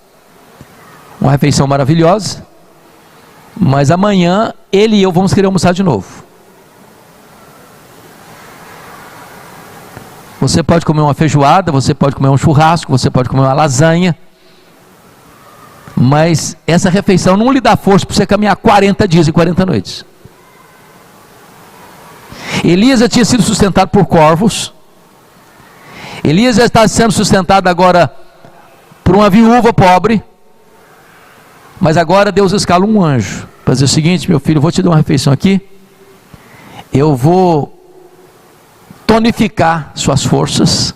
Uma refeição maravilhosa. Mas amanhã, ele e eu vamos querer almoçar de novo. Você pode comer uma feijoada, você pode comer um churrasco, você pode comer uma lasanha. Mas essa refeição não lhe dá força para você caminhar 40 dias e 40 noites. Elias já tinha sido sustentado por corvos. Elias já está sendo sustentado agora por uma viúva pobre. Mas agora Deus escala um anjo para dizer o seguinte: meu filho, eu vou te dar uma refeição aqui. Eu vou tonificar suas forças.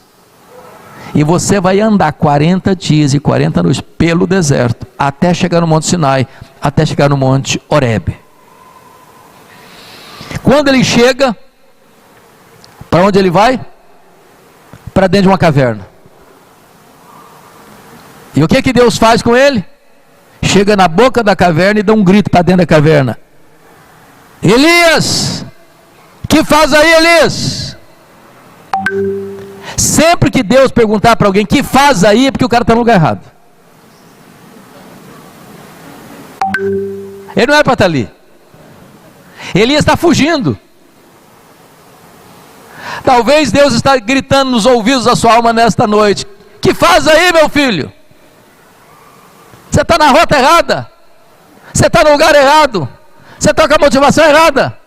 E você vai andar 40 dias e 40 noites pelo deserto, até chegar no Monte Sinai, até chegar no Monte Horebe. Quando ele chega, para onde ele vai? Para dentro de uma caverna. E o que que Deus faz com ele? Chega na boca da caverna e dá um grito para dentro da caverna: Elias, que faz aí, Elias? Sempre que Deus perguntar para alguém que faz aí, é porque o cara está no lugar errado. Ele não era para estar ali. Elias está fugindo. Talvez Deus está gritando nos ouvidos da sua alma nesta noite: que faz aí, meu filho? Você está na rota errada. Você está no lugar errado. Você está com a motivação errada.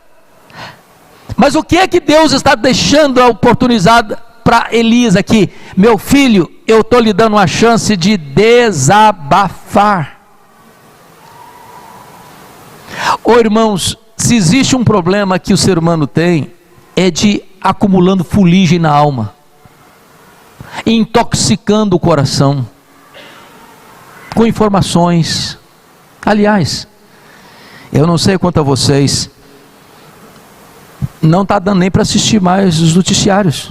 Mas o que é que Deus está deixando a oportunidade para Elias aqui? Meu filho, eu estou lhe dando uma chance de desabafar. Ô irmãos, se existe um problema que o ser humano tem, é de acumulando fuligem na alma, intoxicando o coração com informações. Aliás, eu não sei quanto a vocês, não está dando nem para assistir mais os noticiários.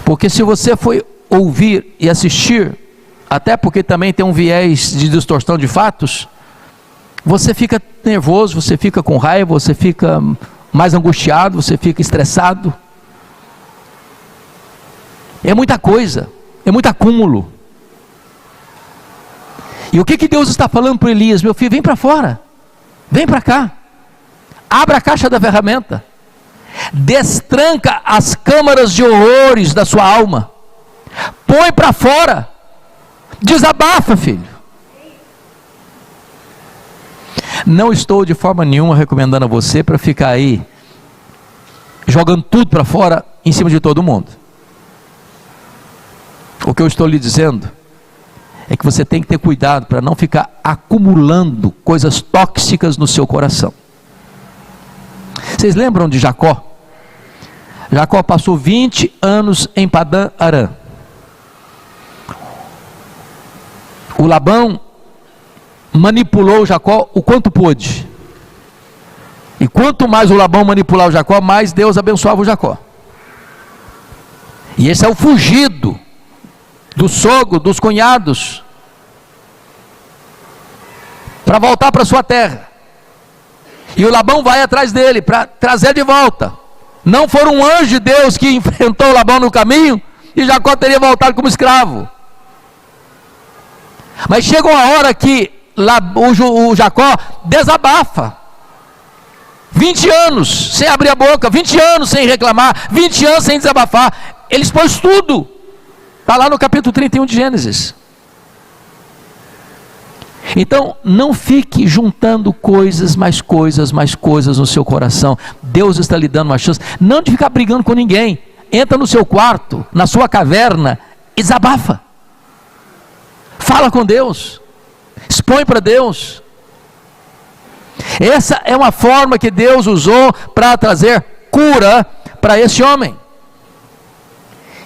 Porque se você for ouvir e assistir, até porque também tem um viés de distorção de fatos, você fica nervoso, você fica com raiva, você fica mais angustiado, você fica estressado. É muita coisa, é muito acúmulo. E o que Deus está falando para Elias? Meu filho, vem para fora, vem para cá, abra a caixa da ferramenta, destranca as câmaras de horrores da sua alma, põe para fora, desabafa, filho. Não estou de forma nenhuma recomendando a você para ficar aí jogando tudo para fora em cima de todo mundo. O que eu estou lhe dizendo é que você tem que ter cuidado para não ficar acumulando coisas tóxicas no seu coração. Vocês lembram de Jacó? Jacó passou 20 anos em Padã Arã. O Labão manipulou Jacó o quanto pôde. E quanto mais o Labão manipulava o Jacó, mais Deus abençoava o Jacó. E esse é o fugido do sogro, dos cunhados, para voltar para sua terra. E o Labão vai atrás dele para trazer de volta. Não foi um anjo de Deus que enfrentou o Labão no caminho e Jacó teria voltado como escravo. Mas chega uma hora que o Jacó desabafa. 20 anos sem abrir a boca, 20 anos sem reclamar, 20 anos sem desabafar. Ele expôs tudo. Está lá no capítulo 31 de Gênesis. Então, não fique juntando coisas, mais coisas, mais coisas no seu coração. Deus está lhe dando uma chance, não de ficar brigando com ninguém. Entra no seu quarto, na sua caverna, e desabafa. Fala com Deus, expõe para Deus. Essa é uma forma que Deus usou para trazer cura para esse homem.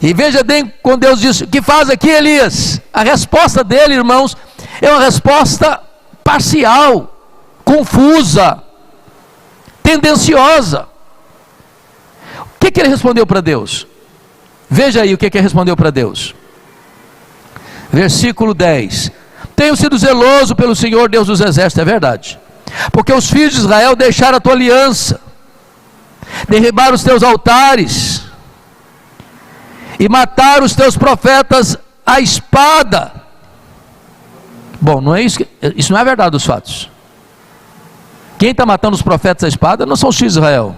E veja bem quando Deus disse: o que faz aqui, Elias? A resposta dele, irmãos, é uma resposta parcial, confusa, tendenciosa. O que ele respondeu para Deus? Veja aí o que ele respondeu para Deus. Versículo 10: tenho sido zeloso pelo Senhor Deus dos exércitos. É verdade, porque os filhos de Israel deixaram a tua aliança, derribaram os teus altares e mataram os teus profetas à espada. Bom, não é isso, isso não é verdade dos fatos. Quem está matando os profetas à espada não são os filhos de Israel,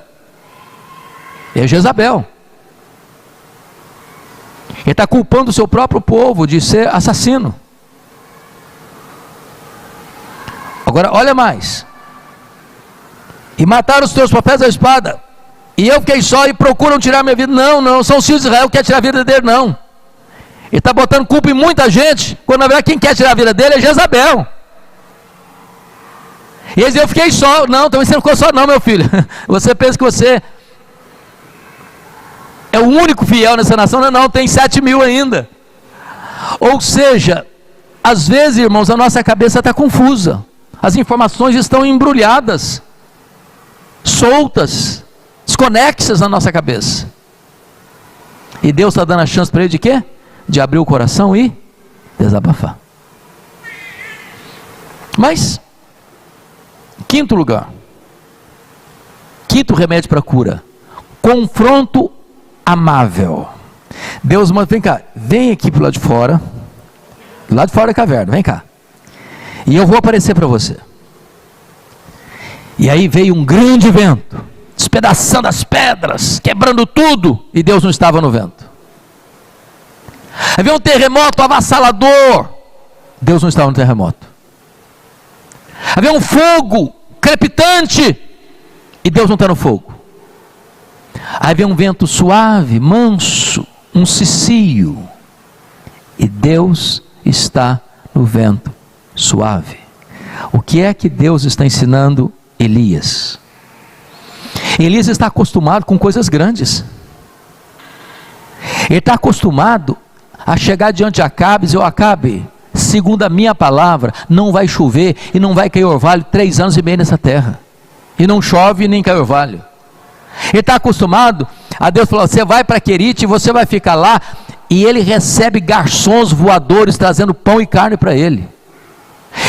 é Jezabel. Ele está culpando o seu próprio povo de ser assassino. Agora, olha mais: e mataram os teus profetas à espada, e eu fiquei só e procuram tirar minha vida. Não, não, são os filhos de Israel que querem tirar a vida dele, não. Ele está botando culpa em muita gente, quando na verdade quem quer tirar a vida dele é Jezabel. E eles dizem: eu fiquei só. Não, também você não ficou só não, meu filho. Você pensa que você é o único fiel nessa nação? Não, não, tem 7.000 ainda. Ou seja, às vezes, irmãos, a nossa cabeça está confusa, as informações estão embrulhadas, soltas, desconexas na nossa cabeça, e Deus está dando a chance para ele de quê? De abrir o coração e desabafar. Mas, quinto lugar, quinto remédio para a cura: confronto amável. Deus manda: vem cá, vem aqui para o lado de fora da caverna, vem cá, e eu vou aparecer para você. E aí veio um grande vento, despedaçando as pedras, quebrando tudo, e Deus não estava no vento. Aí veio um terremoto avassalador, Deus não estava no terremoto. Havia um fogo crepitante, e Deus não está no fogo. Aí vem um vento suave, manso, um cicio, e Deus está no vento suave. O que é que Deus está ensinando Elias? Elias está acostumado com coisas grandes. Ele está acostumado a chegar diante de Acabe e dizer: Acabe, segundo a minha palavra, não vai chover e não vai cair orvalho 3 anos e meio nessa terra, e não chove nem cai orvalho. Ele está acostumado a Deus falar: você vai para Querite e você vai ficar lá, e ele recebe garçons voadores trazendo pão e carne para ele.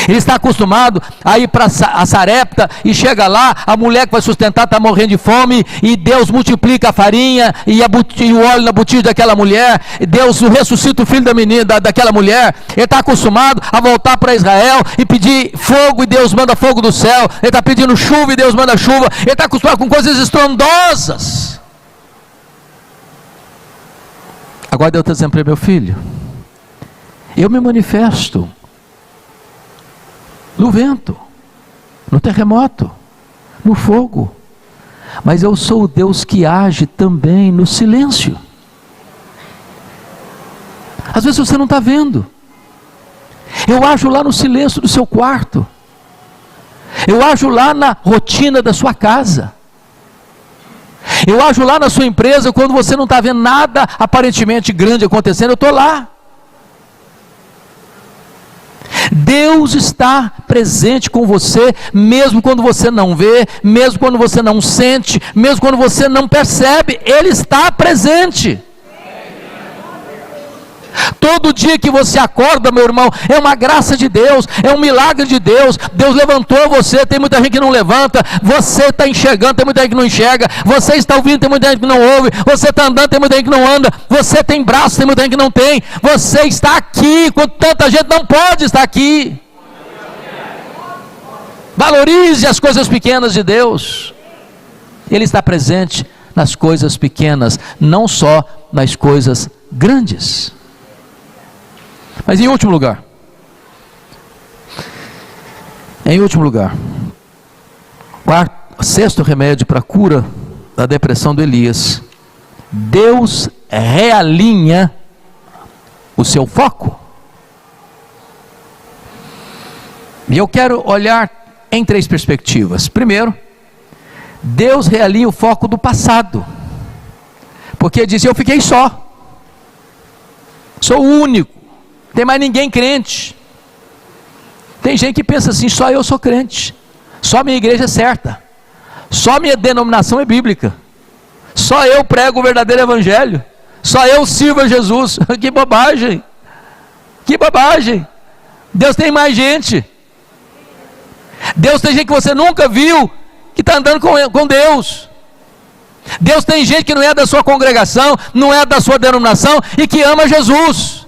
Ele está acostumado a ir para a Sarepta, e chega lá, a mulher que vai sustentar está morrendo de fome, e Deus multiplica a farinha e o óleo na botija daquela mulher, e Deus ressuscita o filho da menina, daquela mulher. Ele está acostumado a voltar para Israel e pedir fogo, e Deus manda fogo do céu. Ele está pedindo chuva, e Deus manda chuva. Ele está acostumado com coisas estrondosas. Agora Deus está dizendo para ele: meu filho, eu me manifesto no vento, no terremoto, no fogo, mas eu sou o Deus que age também no silêncio. Às vezes você não está vendo. Eu ajo lá no silêncio do seu quarto, eu ajo lá na rotina da sua casa, eu ajo lá na sua empresa. Quando você não está vendo nada aparentemente grande acontecendo, eu estou lá. Deus está presente com você, mesmo quando você não vê, mesmo quando você não sente, mesmo quando você não percebe, Ele está presente. Todo dia que você acorda, meu irmão, é uma graça de Deus, é um milagre de Deus. Deus levantou você. Tem muita gente que não levanta. Você está enxergando, tem muita gente que não enxerga. Você está ouvindo, tem muita gente que não ouve. Você está andando, tem muita gente que não anda. Você tem braços, tem muita gente que não tem. Você está aqui, quando tanta gente não pode estar aqui. Valorize as coisas pequenas de Deus. Ele está presente nas coisas pequenas, não só nas coisas grandes. Mas em último lugar, Em último lugar, sexto remédio para a cura da depressão do Elias: Deus realinha o seu foco. E eu quero olhar em 3 perspectivas. Primeiro, Deus realinha o foco do passado, porque ele diz: eu fiquei só, sou o único, não tem mais ninguém crente. Tem gente que pensa assim: só eu sou crente, só minha igreja é certa, só minha denominação é bíblica, só eu prego o verdadeiro evangelho, só eu sirvo a Jesus. Que bobagem, que bobagem. Deus tem mais gente. Deus tem gente que você nunca viu, que está andando com Deus. Deus tem gente que não é da sua congregação, não é da sua denominação, e que ama Jesus.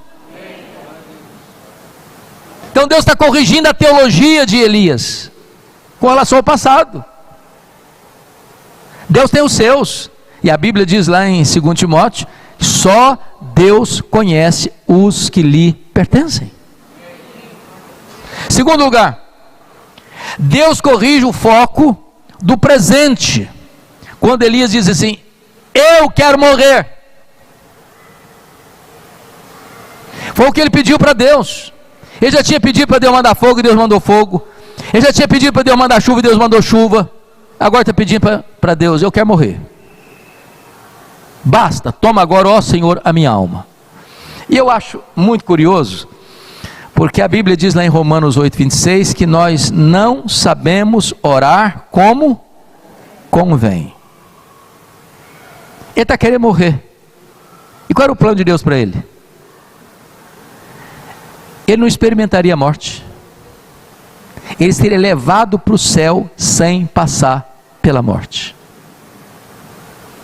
Então Deus está corrigindo a teologia de Elias com relação ao passado. Deus tem os seus, e a Bíblia diz lá em 2 Timóteo, só Deus conhece os que lhe pertencem. Segundo lugar, Deus corrige o foco do presente, quando Elias diz assim: eu quero morrer. Foi o que ele pediu para Deus. Ele já tinha pedido para Deus mandar fogo, e Deus mandou fogo. Ele já tinha pedido para Deus mandar chuva, e Deus mandou chuva. Agora está pedindo para Deus: eu quero morrer. Basta, toma agora, ó Senhor, a minha alma. E eu acho muito curioso, porque a Bíblia diz lá em Romanos 8:26 que nós não sabemos orar como convém. Ele está querendo morrer. E qual era o plano de Deus para ele? Ele não experimentaria a morte. Ele seria levado para o céu sem passar pela morte.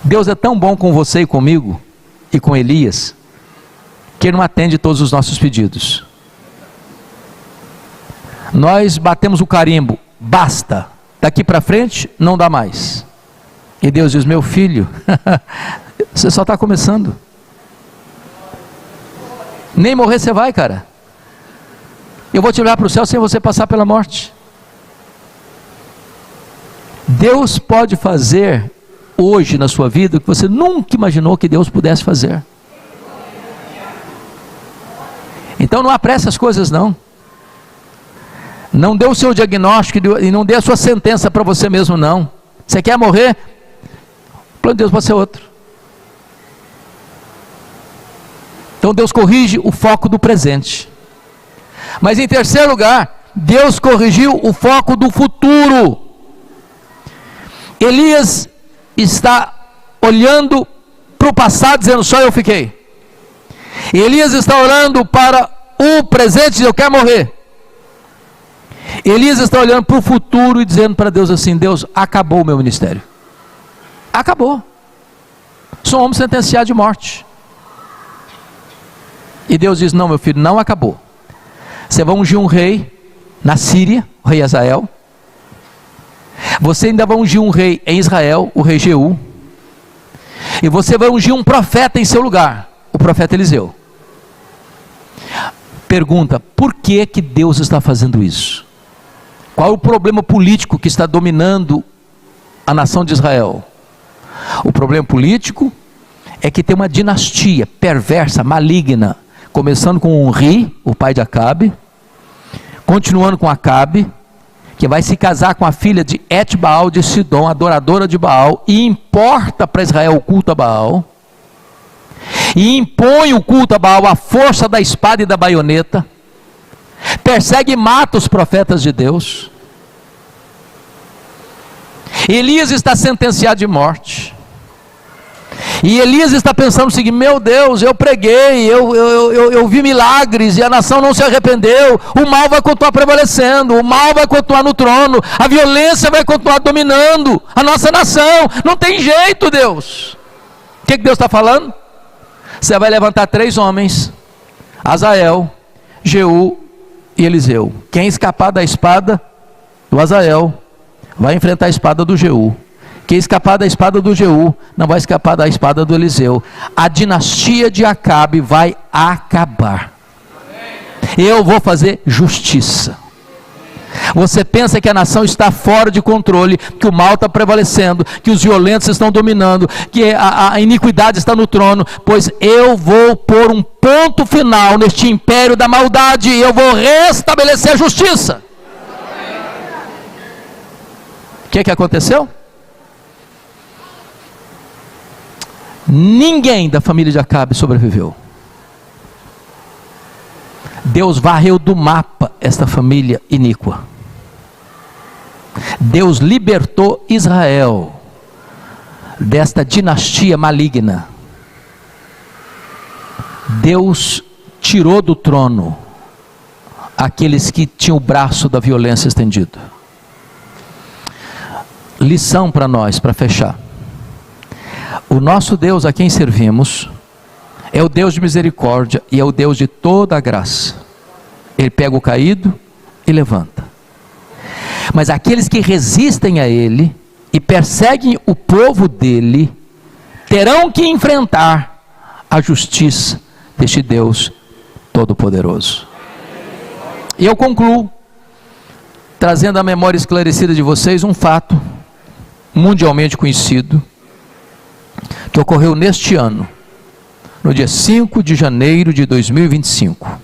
Deus é tão bom com você e comigo, e com Elias, que Ele não atende todos os nossos pedidos. Nós batemos o carimbo: basta, daqui para frente não dá mais. E Deus diz: meu filho, você só está começando. Nem morrer você vai, cara. Eu vou te levar para o céu sem você passar pela morte. Deus pode fazer hoje na sua vida o que você nunca imaginou que Deus pudesse fazer. Então não apresse as coisas, não. Não dê o seu diagnóstico e não dê a sua sentença para você mesmo, não. Você quer morrer? O plano de Deus pode ser outro. Então Deus corrige o foco do presente. Mas em terceiro lugar, Deus corrigiu o foco do futuro. Elias está olhando para o passado, dizendo: só eu fiquei. Elias está olhando para o presente, dizendo: eu quero morrer. Elias está olhando para o futuro e dizendo para Deus assim: Deus, acabou o meu ministério. Acabou. Sou um homem sentenciado de morte. E Deus diz: não, meu filho, não acabou. Você vai ungir um rei na Síria, o rei Azael. Você ainda vai ungir um rei em Israel, o rei Jeú. E você vai ungir um profeta em seu lugar, o profeta Eliseu. Pergunta: por que que Deus está fazendo isso? Qual é o problema político que está dominando a nação de Israel? O problema político é que tem uma dinastia perversa, maligna, começando com Onri, o pai de Acabe, continuando com Acabe, que vai se casar com a filha de Et-Baal de Sidom, adoradora de Baal, e importa para Israel o culto a Baal, e impõe o culto a Baal à força da espada e da baioneta, persegue e mata os profetas de Deus. Elias está sentenciado de morte, e Elias está pensando o seguinte: meu Deus, eu preguei, eu vi milagres, e a nação não se arrependeu, o mal vai continuar prevalecendo, o mal vai continuar no trono, a violência vai continuar dominando a nossa nação, não tem jeito, Deus. O que Deus está falando? Você vai levantar 3 homens, Azael, Jeú e Eliseu. Quem escapar da espada do Azael, vai enfrentar a espada do Jeú. Quem escapar da espada do Jeú, não vai escapar da espada do Eliseu. A dinastia de Acabe vai acabar. Eu vou fazer justiça. Você pensa que a nação está fora de controle, que o mal está prevalecendo, que os violentos estão dominando, que a iniquidade está no trono. Pois eu vou pôr um ponto final neste império da maldade, e eu vou restabelecer a justiça. O que aconteceu? Ninguém da família de Acabe sobreviveu. Deus varreu do mapa esta família iníqua. Deus libertou Israel desta dinastia maligna. Deus tirou do trono aqueles que tinham o braço da violência estendido. Lição para nós, para fechar. O nosso Deus a quem servimos é o Deus de misericórdia e é o Deus de toda a graça. Ele pega o caído e levanta. Mas aqueles que resistem a Ele e perseguem o povo dele, terão que enfrentar a justiça deste Deus Todo-Poderoso. E eu concluo, trazendo à memória esclarecida de vocês um fato mundialmente conhecido, que ocorreu neste ano, no dia 5 de janeiro de 2025.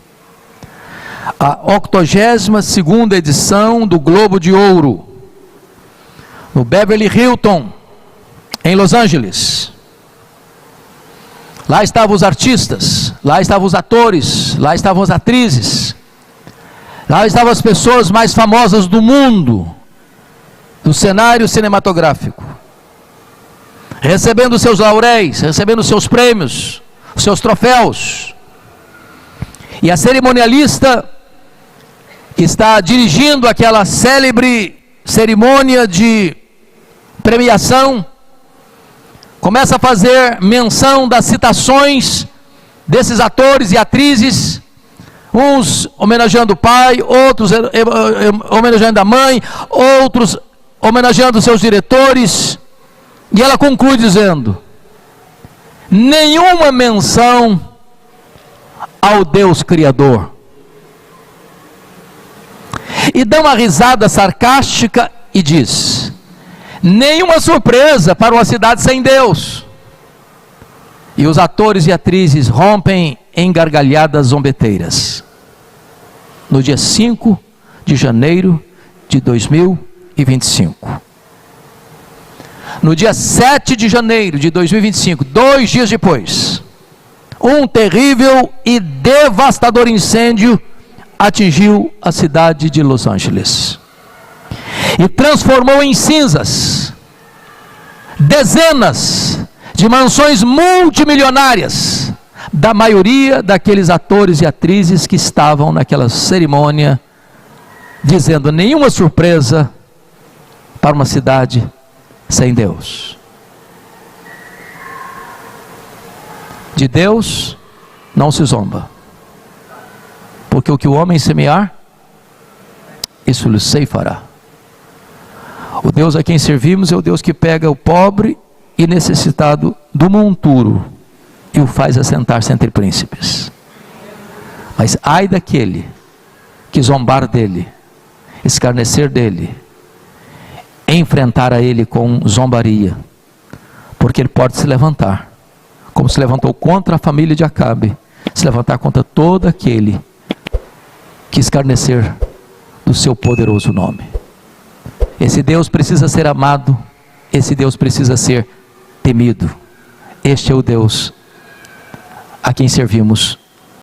A 82ª edição do Globo de Ouro, no Beverly Hilton, em Los Angeles. Lá estavam os artistas, lá estavam os atores, lá estavam as atrizes, lá estavam as pessoas mais famosas do mundo, do cenário cinematográfico, recebendo seus lauréis, recebendo seus prêmios, seus troféus. E a cerimonialista que está dirigindo aquela célebre cerimônia de premiação começa a fazer menção das citações desses atores e atrizes, uns homenageando o pai, outros homenageando a mãe, outros homenageando seus diretores. E ela conclui dizendo: nenhuma menção ao Deus Criador. E dá uma risada sarcástica e diz: nenhuma surpresa para uma cidade sem Deus. E os atores e atrizes rompem em gargalhadas zombeteiras. No dia 5 de janeiro de 2025. No dia 7 de janeiro de 2025, 2 dias depois, um terrível e devastador incêndio atingiu a cidade de Los Angeles e transformou em cinzas dezenas de mansões multimilionárias da maioria daqueles atores e atrizes que estavam naquela cerimônia, dizendo: nenhuma surpresa para uma cidade sem Deus. De Deus não se zomba, porque o que o homem semear, isso lhe ceifará. O Deus a quem servimos é o Deus que pega o pobre e necessitado do monturo e o faz assentar-se entre príncipes. Mas ai daquele que zombar dele, escarnecer dele, enfrentar a ele com zombaria, porque ele pode se levantar, como se levantou contra a família de Acabe, se levantar contra todo aquele que escarnecer do seu poderoso nome. Esse Deus precisa ser amado, esse Deus precisa ser temido. Este é o Deus a quem servimos